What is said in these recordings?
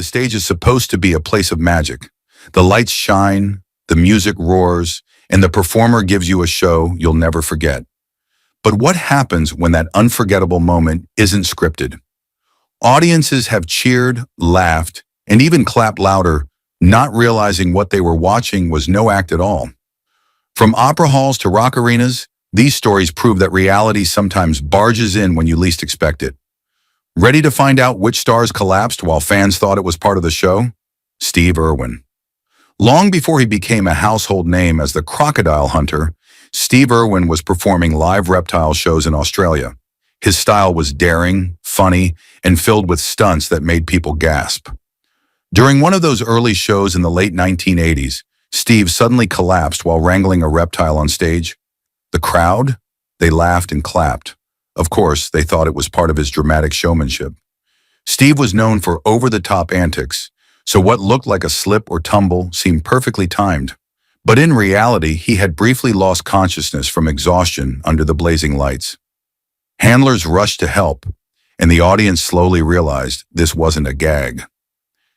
stage is supposed to be a place of magic. The lights shine, the music roars, and the performer gives you a show you'll never forget. But what happens when that unforgettable moment isn't scripted? Audiences have cheered, laughed, and even clapped louder, not realizing what they were watching was no act at all. From opera halls to rock arenas, these stories prove that reality sometimes barges in when you least expect it. Ready to find out which stars collapsed while fans thought it was part of the show? Steve Irwin. Long before he became a household name as the crocodile hunter, Steve Irwin was performing live reptile shows in Australia. His style was daring, funny, and filled with stunts that made people gasp. During one of those early shows in the late 1980s, Steve suddenly collapsed while wrangling a reptile on stage. The crowd? They laughed and clapped. Of course, they thought it was part of his dramatic showmanship. Steve was known for over-the-top antics, so what looked like a slip or tumble seemed perfectly timed. But in reality, he had briefly lost consciousness from exhaustion under the blazing lights. Handlers rushed to help, and the audience slowly realized this wasn't a gag.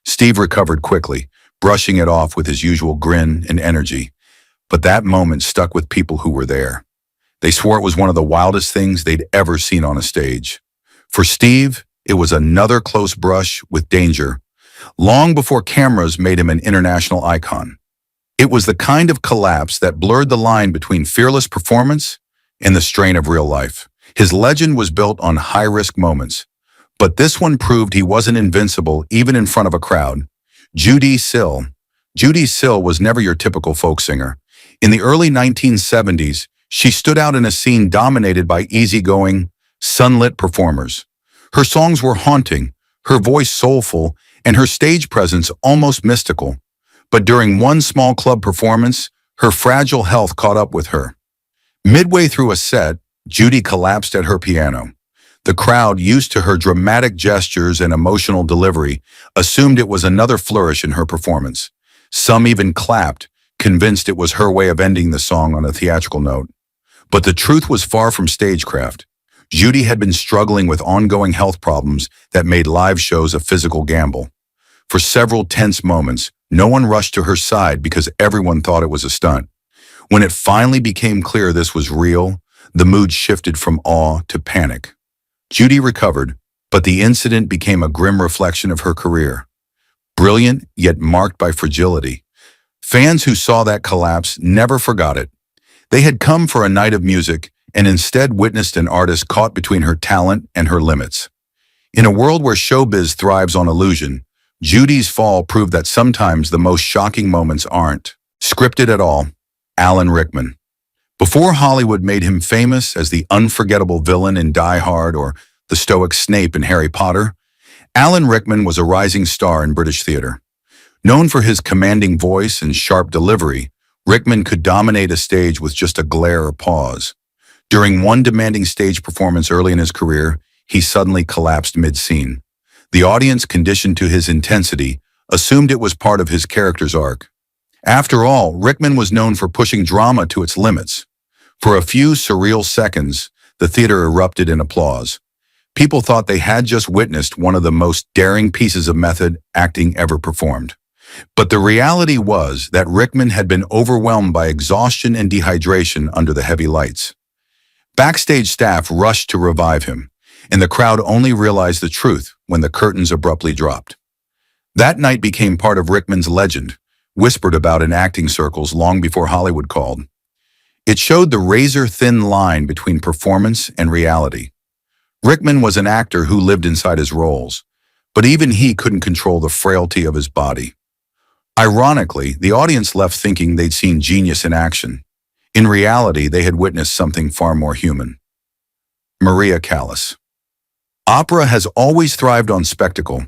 Steve recovered quickly, brushing it off with his usual grin and energy. But that moment stuck with people who were there. They swore it was one of the wildest things they'd ever seen on a stage. For Steve, it was another close brush with danger, long before cameras made him an international icon. It was the kind of collapse that blurred the line between fearless performance and the strain of real life. His legend was built on high-risk moments, but this one proved he wasn't invincible even in front of a crowd. Judy Sill. Judy Sill was never your typical folk singer. In the early 1970s, she stood out in a scene dominated by easygoing, sunlit performers. Her songs were haunting, her voice soulful, and her stage presence almost mystical. But during one small club performance, her fragile health caught up with her. Midway through a set, Judy collapsed at her piano. The crowd, used to her dramatic gestures and emotional delivery, assumed it was another flourish in her performance. Some even clapped, convinced it was her way of ending the song on a theatrical note. But the truth was far from stagecraft. Judy had been struggling with ongoing health problems that made live shows a physical gamble. For several tense moments, no one rushed to her side because everyone thought it was a stunt. When it finally became clear this was real, the mood shifted from awe to panic. Judy recovered, but the incident became a grim reflection of her career. Brilliant, yet marked by fragility. Fans who saw that collapse never forgot it. They had come for a night of music and instead witnessed an artist caught between her talent and her limits. In a world where showbiz thrives on illusion, Judy's fall proved that sometimes the most shocking moments aren't scripted at all. Alan Rickman. Before Hollywood made him famous as the unforgettable villain in Die Hard or the stoic Snape in Harry Potter, Alan Rickman was a rising star in British theater. Known for his commanding voice and sharp delivery, Rickman could dominate a stage with just a glare or pause. During one demanding stage performance early in his career, he suddenly collapsed mid-scene. The audience, conditioned to his intensity, assumed it was part of his character's arc. After all, Rickman was known for pushing drama to its limits. For a few surreal seconds, the theater erupted in applause. People thought they had just witnessed one of the most daring pieces of method acting ever performed. But the reality was that Rickman had been overwhelmed by exhaustion and dehydration under the heavy lights. Backstage staff rushed to revive him, and the crowd only realized the truth when the curtains abruptly dropped. That night became part of Rickman's legend, whispered about in acting circles long before Hollywood called. It showed the razor-thin line between performance and reality. Rickman was an actor who lived inside his roles, but even he couldn't control the frailty of his body. Ironically, the audience left thinking they'd seen genius in action. In reality, they had witnessed something far more human. Maria Callas. Opera has always thrived on spectacle,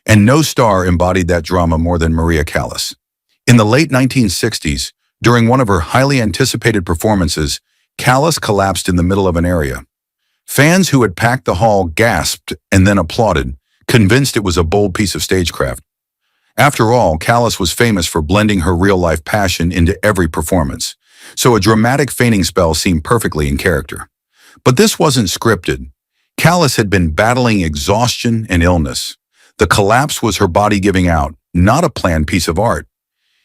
and no star embodied that drama more than Maria Callas. In the late 1960s, during one of her highly anticipated performances, Callas collapsed in the middle of an area. Fans who had packed the hall gasped and then applauded, convinced it was a bold piece of stagecraft. After all, Callas was famous for blending her real-life passion into every performance, so a dramatic fainting spell seemed perfectly in character. But this wasn't scripted. Callas had been battling exhaustion and illness. The collapse was her body giving out, not a planned piece of art.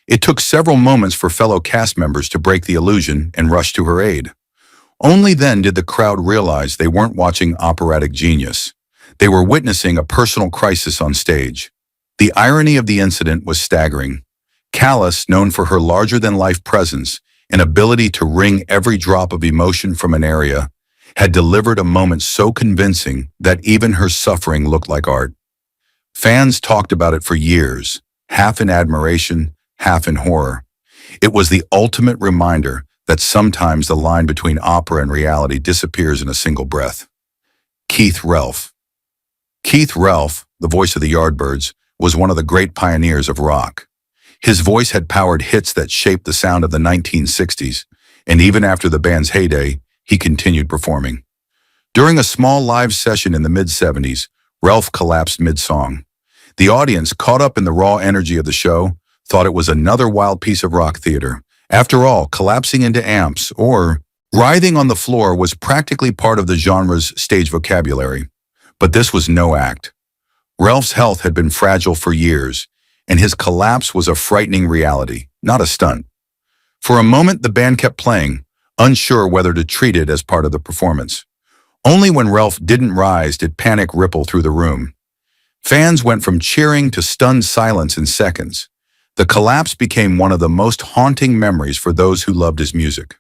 It took several moments for fellow cast members to break the illusion and rush to her aid. Only then did the crowd realize they weren't watching operatic genius. They were witnessing a personal crisis on stage. The irony of the incident was staggering. Callis, known for her larger-than-life presence and ability to wring every drop of emotion from an area, had delivered a moment so convincing that even her suffering looked like art. Fans talked about it for years, half in admiration, half in horror. It was the ultimate reminder that sometimes the line between opera and reality disappears in a single breath. Keith Relf. Keith Relf, the voice of the Yardbirds, was one of the great pioneers of rock. His voice had powered hits that shaped the sound of the 1960s, and even after the band's heyday, he continued performing. During a small live session in the mid-70s, Relf collapsed mid-song. The audience, caught up in the raw energy of the show, thought it was another wild piece of rock theater. After all, collapsing into amps or writhing on the floor was practically part of the genre's stage vocabulary. But this was no act. Relf's health had been fragile for years, and his collapse was a frightening reality, not a stunt. For a moment, the band kept playing, unsure whether to treat it as part of the performance. Only when Relf didn't rise did panic ripple through the room. Fans went from cheering to stunned silence in seconds. The collapse became one of the most haunting memories for those who loved his music.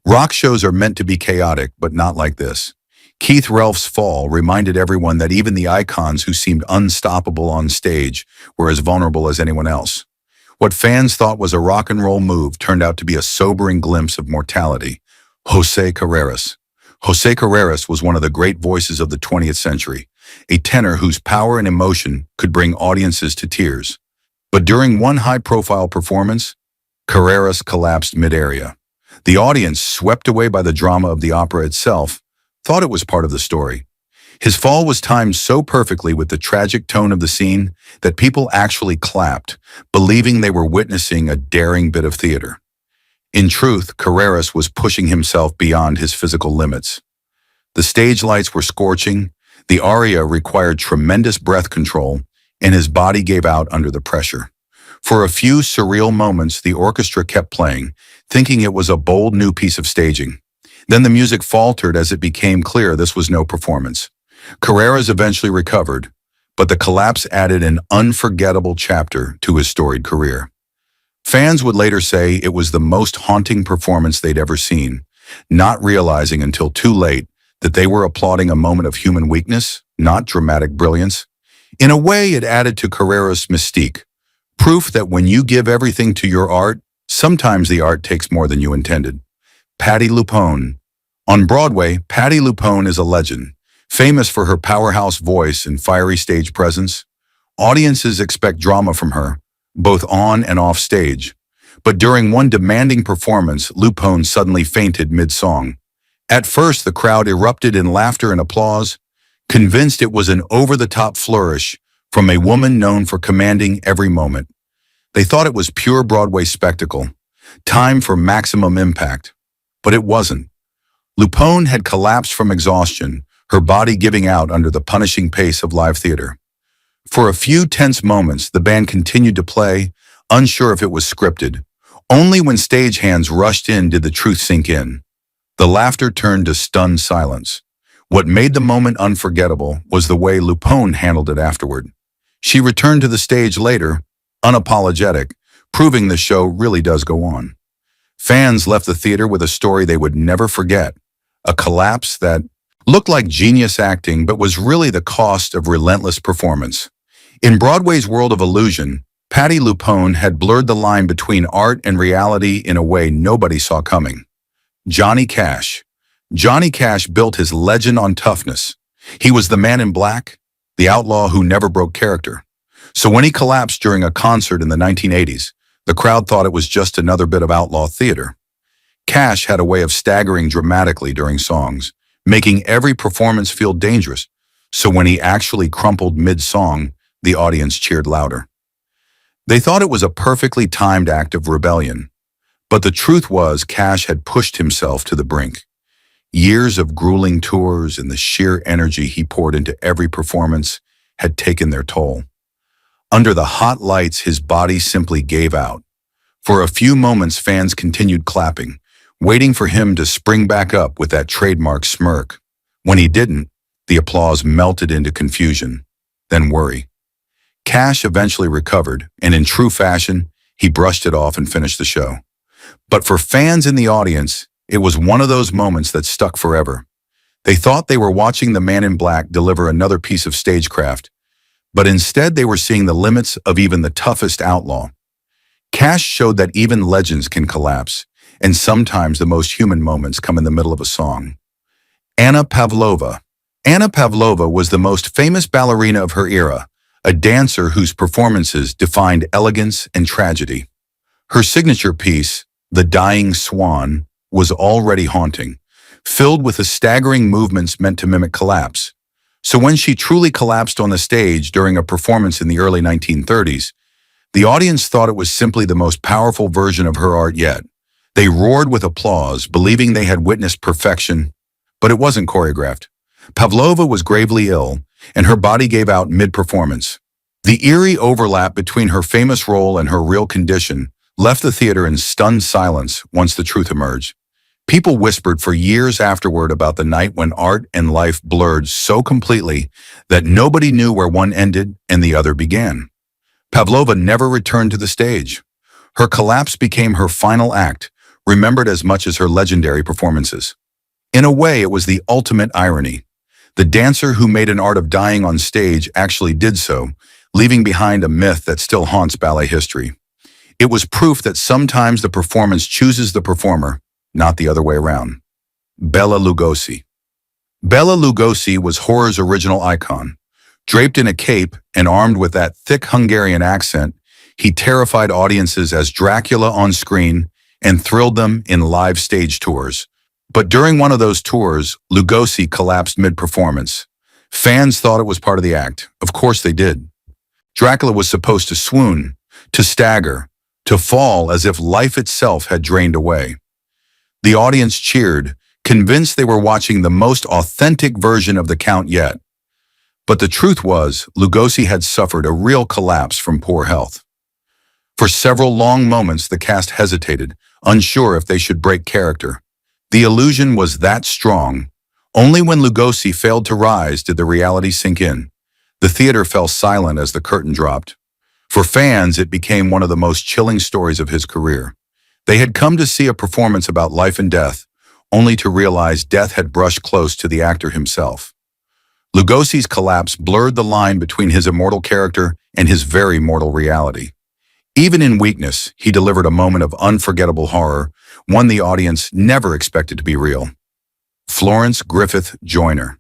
Rock shows are meant to be chaotic, but not like this. Keith Relf's fall reminded everyone that even the icons who seemed unstoppable on stage were as vulnerable as anyone else. What fans thought was a rock and roll move turned out to be a sobering glimpse of mortality. José Carreras. José Carreras was one of the great voices of the 20th century, a tenor whose power and emotion could bring audiences to tears. But during one high-profile performance, Carreras collapsed mid-aria. The audience, swept away by the drama of the opera itself, thought it was part of the story. His fall was timed so perfectly with the tragic tone of the scene that people actually clapped, believing they were witnessing a daring bit of theater. In truth, Carreras was pushing himself beyond his physical limits. The stage lights were scorching, the aria required tremendous breath control, and his body gave out under the pressure. For a few surreal moments, the orchestra kept playing, thinking it was a bold new piece of staging. Then the music faltered as it became clear this was no performance. Carreras eventually recovered, but the collapse added an unforgettable chapter to his storied career. Fans would later say it was the most haunting performance they'd ever seen, not realizing until too late that they were applauding a moment of human weakness, not dramatic brilliance. In a way, it added to Carreras' mystique, proof that when you give everything to your art, sometimes the art takes more than you intended. Patti LuPone. On Broadway, Patti LuPone is a legend, famous for her powerhouse voice and fiery stage presence. Audiences expect drama from her, both on and off stage. But during one demanding performance, LuPone suddenly fainted mid-song. At first, the crowd erupted in laughter and applause, convinced it was an over-the-top flourish from a woman known for commanding every moment. They thought it was pure Broadway spectacle, time for maximum impact. But it wasn't. LuPone had collapsed from exhaustion, her body giving out under the punishing pace of live theater. For a few tense moments, the band continued to play, unsure if it was scripted. Only when stagehands rushed in did the truth sink in. The laughter turned to stunned silence. What made the moment unforgettable was the way LuPone handled it afterward. She returned to the stage later, unapologetic, proving the show really does go on. Fans left the theater with a story they would never forget, a collapse that looked like genius acting but was really the cost of relentless performance. In Broadway's world of illusion, Patti LuPone had blurred the line between art and reality in a way nobody saw coming. Johnny Cash. Johnny Cash built his legend on toughness. He was the man in black, the outlaw who never broke character. So when he collapsed during a concert in the 1980s, the crowd thought it was just another bit of outlaw theater. Cash had a way of staggering dramatically during songs, making every performance feel dangerous. So when he actually crumpled mid-song, the audience cheered louder. They thought it was a perfectly timed act of rebellion. But the truth was, Cash had pushed himself to the brink. Years of grueling tours and the sheer energy he poured into every performance had taken their toll. Under the hot lights, his body simply gave out. For a few moments, fans continued clapping, waiting for him to spring back up with that trademark smirk. When he didn't, the applause melted into confusion, then worry. Cash eventually recovered, and in true fashion, he brushed it off and finished the show. But for fans in the audience, it was one of those moments that stuck forever. They thought they were watching the man in black deliver another piece of stagecraft, but instead they were seeing the limits of even the toughest outlaw. Cash showed that even legends can collapse, and sometimes the most human moments come in the middle of a song. Anna Pavlova. Anna Pavlova was the most famous ballerina of her era, a dancer whose performances defined elegance and tragedy. Her signature piece, The Dying Swan, was already haunting, filled with the staggering movements meant to mimic collapse. So when she truly collapsed on the stage during a performance in the early 1930s, the audience thought it was simply the most powerful version of her art yet. They roared with applause, believing they had witnessed perfection, but it wasn't choreographed. Pavlova was gravely ill, and her body gave out mid-performance. The eerie overlap between her famous role and her real condition left the theater in stunned silence once the truth emerged. People whispered for years afterward about the night when art and life blurred so completely that nobody knew where one ended and the other began. Pavlova never returned to the stage. Her collapse became her final act, remembered as much as her legendary performances. In a way, it was the ultimate irony. The dancer who made an art of dying on stage actually did so, leaving behind a myth that still haunts ballet history. It was proof that sometimes the performance chooses the performer, not the other way around. Bela Lugosi. Bela Lugosi was horror's original icon. Draped in a cape and armed with that thick Hungarian accent, he terrified audiences as Dracula on screen and thrilled them in live stage tours. But during one of those tours, Lugosi collapsed mid-performance. Fans thought it was part of the act. Of course they did. Dracula was supposed to swoon, to stagger, to fall as if life itself had drained away. The audience cheered, convinced they were watching the most authentic version of the Count yet. But the truth was, Lugosi had suffered a real collapse from poor health. For several long moments, the cast hesitated, unsure if they should break character. The illusion was that strong. Only when Lugosi failed to rise did the reality sink in. The theater fell silent as the curtain dropped. For fans, it became one of the most chilling stories of his career. They had come to see a performance about life and death, only to realize death had brushed close to the actor himself. Lugosi's collapse blurred the line between his immortal character and his very mortal reality. Even in weakness, he delivered a moment of unforgettable horror, one the audience never expected to be real. Florence Griffith Joyner.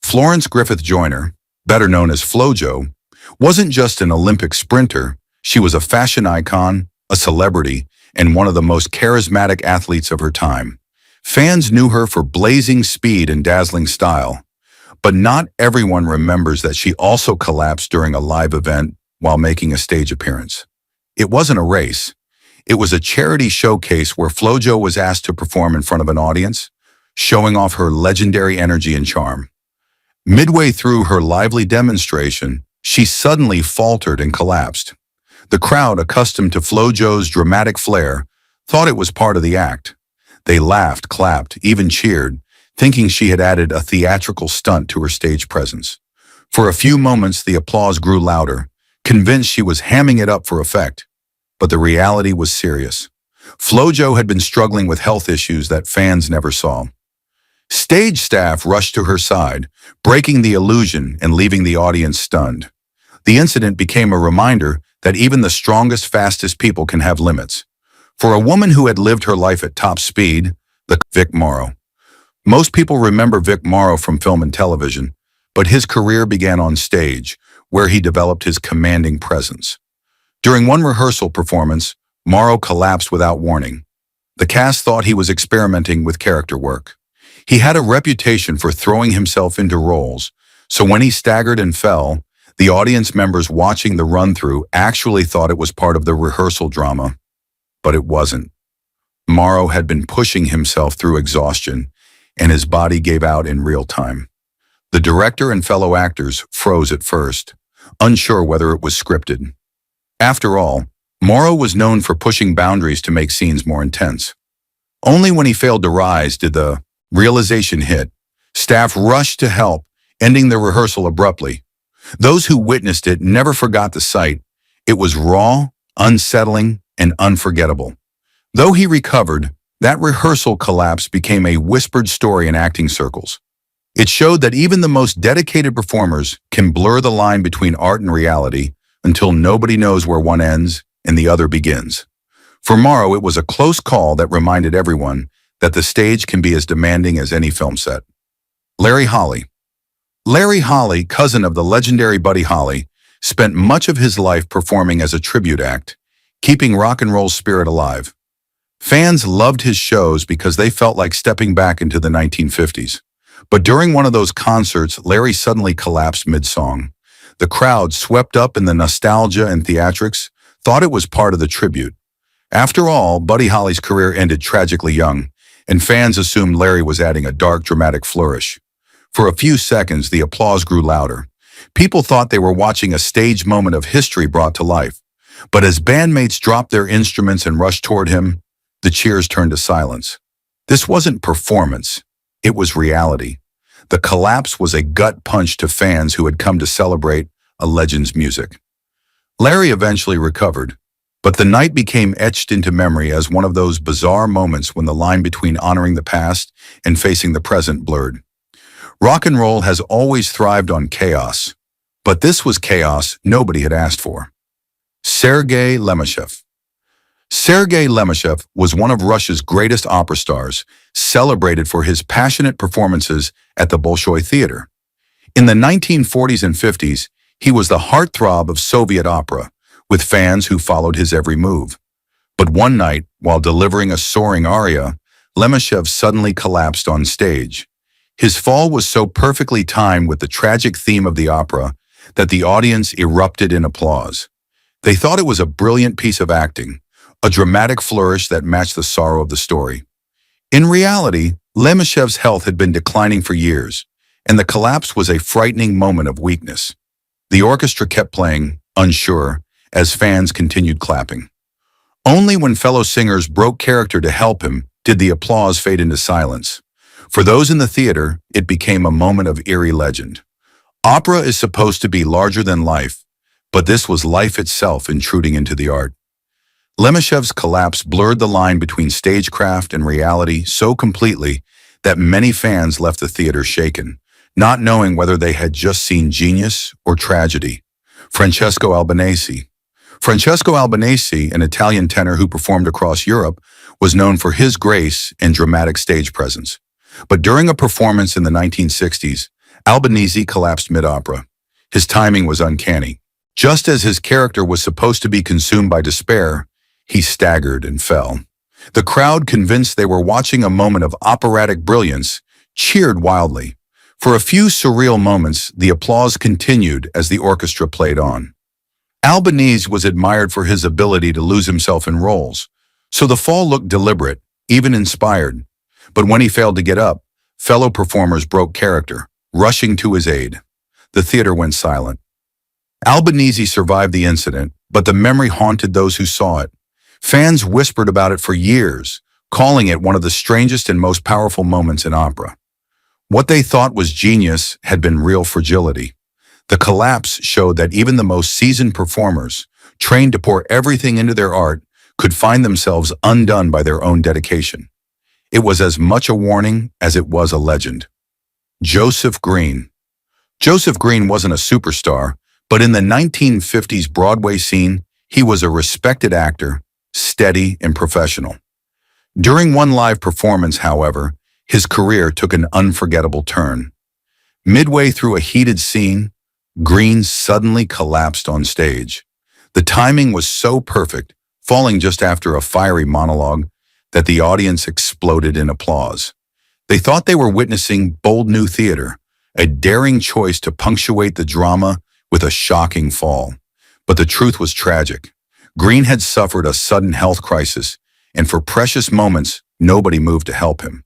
Florence Griffith Joyner, better known as FloJo, wasn't just an Olympic sprinter. She was a fashion icon, a celebrity, and one of the most charismatic athletes of her time. Fans knew her for blazing speed and dazzling style. But not everyone remembers that she also collapsed during a live event while making a stage appearance. It wasn't a race. It was a charity showcase where FloJo was asked to perform in front of an audience, showing off her legendary energy and charm. Midway through her lively demonstration, she suddenly faltered and collapsed. The crowd, accustomed to FloJo's dramatic flair, thought it was part of the act. They laughed, clapped, even cheered, thinking she had added a theatrical stunt to her stage presence. For a few moments, the applause grew louder, convinced she was hamming it up for effect. But the reality was serious. FloJo had been struggling with health issues that fans never saw. Stage staff rushed to her side, breaking the illusion and leaving the audience stunned. The incident became a reminder that even the strongest, fastest people can have limits. For a woman who had lived her life at top speed, Vic Morrow. Most people remember Vic Morrow from film and television, but his career began on stage, where he developed his commanding presence. During one rehearsal performance, Morrow collapsed without warning. The cast thought he was experimenting with character work. He had a reputation for throwing himself into roles, so when he staggered and fell, the audience members watching the run-through actually thought it was part of the rehearsal drama. But it wasn't. Morrow had been pushing himself through exhaustion, and his body gave out in real time. The director and fellow actors froze at first, unsure whether it was scripted. After all, Morrow was known for pushing boundaries to make scenes more intense. Only when he failed to rise did the realization hit. Staff rushed to help, ending the rehearsal abruptly. Those who witnessed it never forgot the sight. It was raw, unsettling, and unforgettable. Though he recovered, that rehearsal collapse became a whispered story in acting circles. It showed that even the most dedicated performers can blur the line between art and reality until nobody knows where one ends and the other begins. For Morrow, it was a close call that reminded everyone that the stage can be as demanding as any film set. Larry Holly. Larry Holly, cousin of the legendary Buddy Holly, spent much of his life performing as a tribute act, keeping rock and roll's spirit alive. Fans loved his shows because they felt like stepping back into the 1950s. But during one of those concerts, Larry suddenly collapsed mid-song. The crowd, swept up in the nostalgia and theatrics, thought it was part of the tribute. After all, Buddy Holly's career ended tragically young, and fans assumed Larry was adding a dark, dramatic flourish. For a few seconds, the applause grew louder. People thought they were watching a staged moment of history brought to life. But as bandmates dropped their instruments and rushed toward him, the cheers turned to silence. This wasn't performance. It was reality. The collapse was a gut punch to fans who had come to celebrate a legend's music. Larry eventually recovered, but the night became etched into memory as one of those bizarre moments when the line between honoring the past and facing the present blurred. Rock and roll has always thrived on chaos, but this was chaos nobody had asked for. Sergei Lemeshev. Sergei Lemeshev was one of Russia's greatest opera stars, celebrated for his passionate performances at the Bolshoi Theater. In the 1940s and 50s, he was the heartthrob of Soviet opera, with fans who followed his every move. But one night, while delivering a soaring aria, Lemeshev suddenly collapsed on stage. His fall was so perfectly timed with the tragic theme of the opera that the audience erupted in applause. They thought it was a brilliant piece of acting, a dramatic flourish that matched the sorrow of the story. In reality, Lemeshev's health had been declining for years, and the collapse was a frightening moment of weakness. The orchestra kept playing, unsure, as fans continued clapping. Only when fellow singers broke character to help him did the applause fade into silence. For those in the theater, it became a moment of eerie legend. Opera is supposed to be larger than life, but this was life itself intruding into the art. Lemeshev's collapse blurred the line between stagecraft and reality so completely that many fans left the theater shaken, not knowing whether they had just seen genius or tragedy. Francesco Albanese. Francesco Albanese, an Italian tenor who performed across Europe, was known for his grace and dramatic stage presence. But during a performance in the 1960s, Albanese collapsed mid-opera. His timing was uncanny. Just as his character was supposed to be consumed by despair, he staggered and fell. The crowd, convinced they were watching a moment of operatic brilliance, cheered wildly. For a few surreal moments, the applause continued as the orchestra played on. Albanese was admired for his ability to lose himself in roles, so the fall looked deliberate, even inspired. But when he failed to get up, fellow performers broke character, rushing to his aid. The theater went silent. Albanese survived the incident, but the memory haunted those who saw it. Fans whispered about it for years, calling it one of the strangest and most powerful moments in opera. What they thought was genius had been real fragility. The collapse showed that even the most seasoned performers, trained to pour everything into their art, could find themselves undone by their own dedication. It was as much a warning as it was a legend. Joseph Green. Joseph Green wasn't a superstar, but in the 1950s Broadway scene, he was a respected actor, steady and professional. During one live performance, however, his career took an unforgettable turn. Midway through a heated scene, Green suddenly collapsed on stage. The timing was so perfect, falling just after a fiery monologue, that the audience exploded in applause. They thought they were witnessing bold new theater, a daring choice to punctuate the drama with a shocking fall. But the truth was tragic. Green had suffered a sudden health crisis, and for precious moments, nobody moved to help him.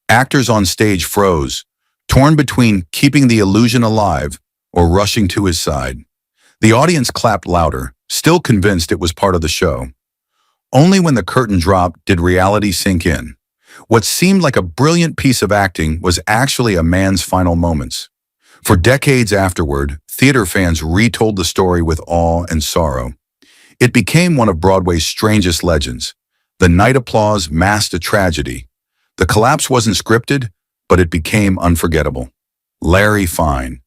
Actors on stage froze, torn between keeping the illusion alive or rushing to his side. The audience clapped louder, still convinced it was part of the show. Only when the curtain dropped did reality sink in. What seemed like a brilliant piece of acting was actually a man's final moments. For decades afterward, theater fans retold the story with awe and sorrow. It became one of Broadway's strangest legends. The night applause masked a tragedy. The collapse wasn't scripted, but it became unforgettable. Larry Fine.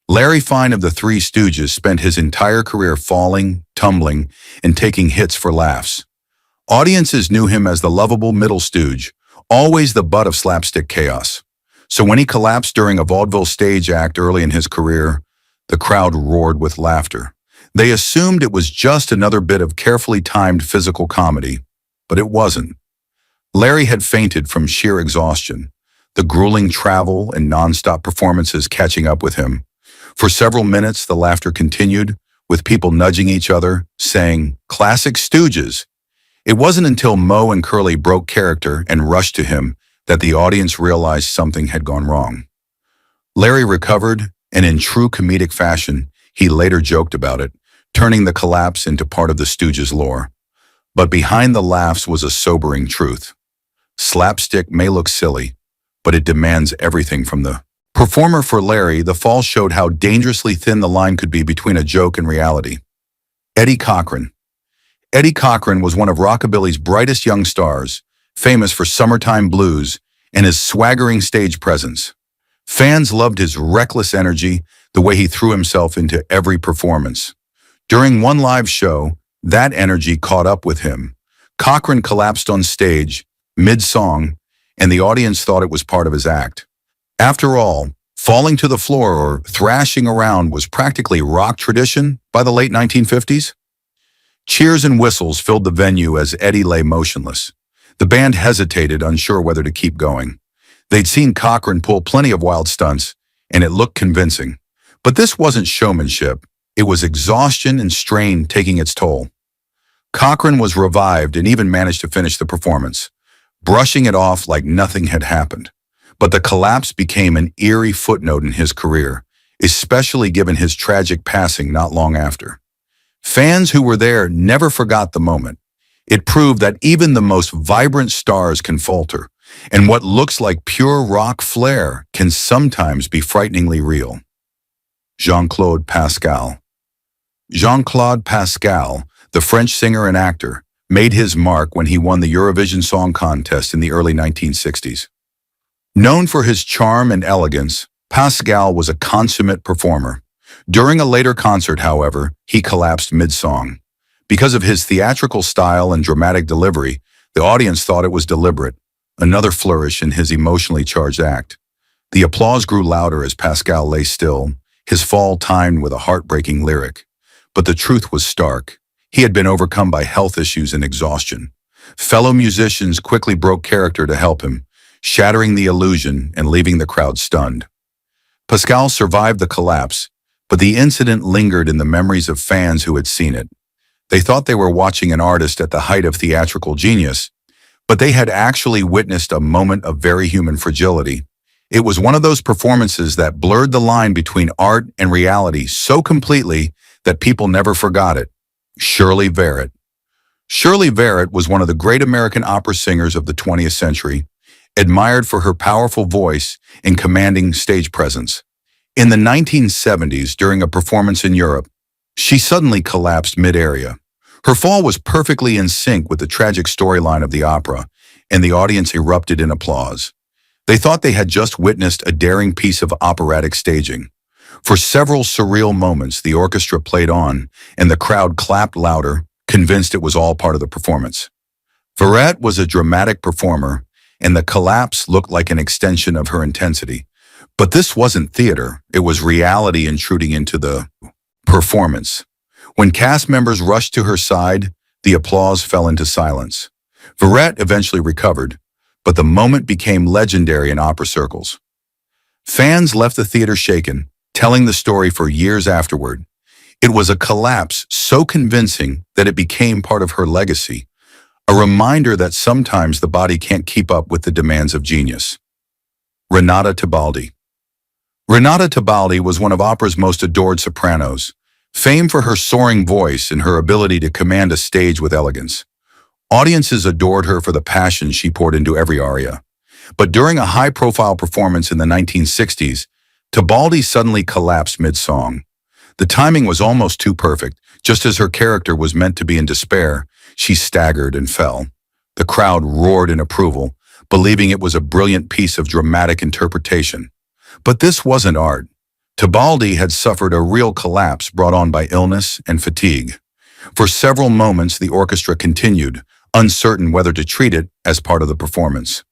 Larry Fine of the Three Stooges spent his entire career falling, tumbling, and taking hits for laughs. Audiences knew him as the lovable middle stooge, always the butt of slapstick chaos. So when he collapsed during a vaudeville stage act early in his career, the crowd roared with laughter. They assumed it was just another bit of carefully timed physical comedy, but it wasn't. Larry had fainted from sheer exhaustion, the grueling travel and nonstop performances catching up with him. For several minutes, the laughter continued, with people nudging each other, saying, "Classic Stooges." It wasn't until Moe and Curly broke character and rushed to him that the audience realized something had gone wrong. Larry recovered, and in true comedic fashion, he later joked about it, turning the collapse into part of the Stooges' lore. But behind the laughs was a sobering truth. Slapstick may look silly, but it demands everything from the performer. For Larry, the fall showed how dangerously thin the line could be between a joke and reality. Eddie Cochran. Eddie Cochran was one of rockabilly's brightest young stars, famous for Summertime Blues and his swaggering stage presence. Fans loved his reckless energy, the way he threw himself into every performance. During one live show, that energy caught up with him. Cochran collapsed on stage, mid-song, and the audience thought it was part of his act. After all, falling to the floor or thrashing around was practically rock tradition by the late 1950s. Cheers and whistles filled the venue as Eddie lay motionless. The band hesitated, unsure whether to keep going. They'd seen Cochran pull plenty of wild stunts, and it looked convincing. But this wasn't showmanship. It was exhaustion and strain taking its toll. Cochran was revived and even managed to finish the performance, brushing it off like nothing had happened. But the collapse became an eerie footnote in his career, especially given his tragic passing not long after. Fans who were there never forgot the moment. It proved that even the most vibrant stars can falter, and what looks like pure rock flair can sometimes be frighteningly real. Jean-Claude Pascal. Jean-Claude Pascal, the French singer and actor, made his mark when he won the Eurovision Song Contest in the early 1960s. Known for his charm and elegance, Pascal was a consummate performer. During a later concert, however, he collapsed mid-song. Because of his theatrical style and dramatic delivery, the audience thought it was deliberate, another flourish in his emotionally charged act. The applause grew louder as Pascal lay still, his fall timed with a heartbreaking lyric. But the truth was stark. He had been overcome by health issues and exhaustion. Fellow musicians quickly broke character to help him, shattering the illusion and leaving the crowd stunned. Pascal survived the collapse, but the incident lingered in the memories of fans who had seen it. They thought they were watching an artist at the height of theatrical genius, but they had actually witnessed a moment of very human fragility. It was one of those performances that blurred the line between art and reality so completely that people never forgot it. Shirley Verrett. Shirley Verrett was one of the great American opera singers of the 20th century, admired for her powerful voice and commanding stage presence. In the 1970s, during a performance in Europe, she suddenly collapsed mid-aria. Her fall was perfectly in sync with the tragic storyline of the opera, and the audience erupted in applause. They thought they had just witnessed a daring piece of operatic staging. For several surreal moments, the orchestra played on, and the crowd clapped louder, convinced it was all part of the performance. Verrett was a dramatic performer, and the collapse looked like an extension of her intensity. But this wasn't theater, it was reality intruding into the performance. When cast members rushed to her side, the applause fell into silence. Verrett eventually recovered, but the moment became legendary in opera circles. Fans left the theater shaken, telling the story for years afterward. It was a collapse so convincing that it became part of her legacy, a reminder that sometimes the body can't keep up with the demands of genius. Renata Tebaldi. Renata Tebaldi was one of opera's most adored sopranos, famed for her soaring voice and her ability to command a stage with elegance. Audiences adored her for the passion she poured into every aria. But during a high-profile performance in the 1960s, Tebaldi suddenly collapsed mid-song. The timing was almost too perfect. Just as her character was meant to be in despair, she staggered and fell. The crowd roared in approval, believing it was a brilliant piece of dramatic interpretation. But this wasn't art. Tebaldi had suffered a real collapse brought on by illness and fatigue. For several moments, the orchestra continued, uncertain whether to treat it as part of the performance.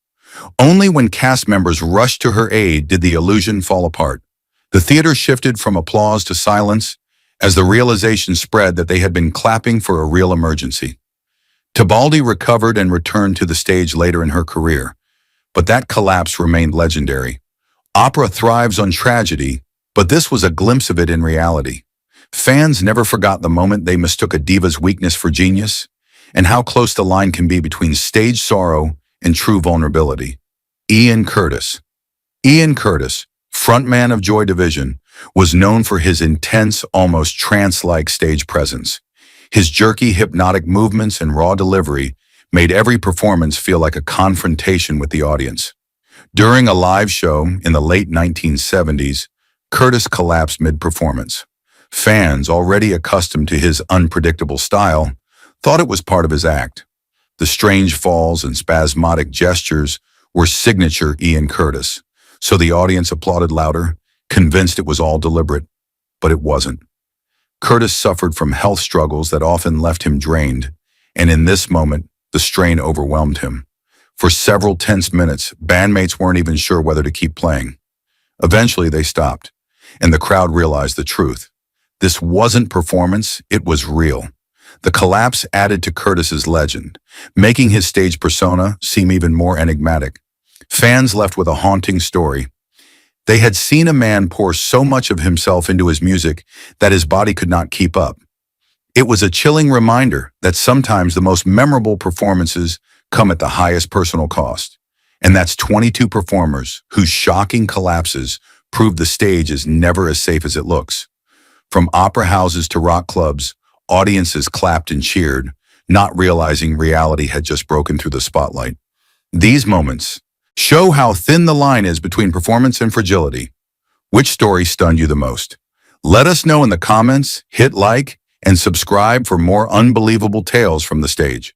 Only when cast members rushed to her aid did the illusion fall apart. The theater shifted from applause to silence as the realization spread that they had been clapping for a real emergency. Tebaldi recovered and returned to the stage later in her career, but that collapse remained legendary. Opera thrives on tragedy, but this was a glimpse of it in reality. Fans never forgot the moment they mistook a diva's weakness for genius, and how close the line can be between stage sorrow and true vulnerability. Ian Curtis. Ian Curtis, frontman of Joy Division, was known for his intense, almost trance-like stage presence. His jerky, hypnotic movements and raw delivery made every performance feel like a confrontation with the audience. During a live show in the late 1970s, Curtis collapsed mid-performance. Fans, already accustomed to his unpredictable style, thought it was part of his act. The strange falls and spasmodic gestures were signature Ian Curtis, so the audience applauded louder, convinced it was all deliberate. But it wasn't. Curtis suffered from health struggles that often left him drained, and in this moment, the strain overwhelmed him. For several tense minutes, bandmates weren't even sure whether to keep playing. Eventually, they stopped, and the crowd realized the truth. This wasn't performance, it was real. The collapse added to Curtis's legend, making his stage persona seem even more enigmatic. Fans left with a haunting story. They had seen a man pour so much of himself into his music that his body could not keep up. It was a chilling reminder that sometimes the most memorable performances come at the highest personal cost. And that's 22 performers whose shocking collapses proved the stage is never as safe as it looks. From opera houses to rock clubs, audiences clapped and cheered, not realizing reality had just broken through the spotlight. These moments show how thin the line is between performance and fragility. Which story stunned you the most? Let us know in the comments, hit like, and subscribe for more unbelievable tales from the stage.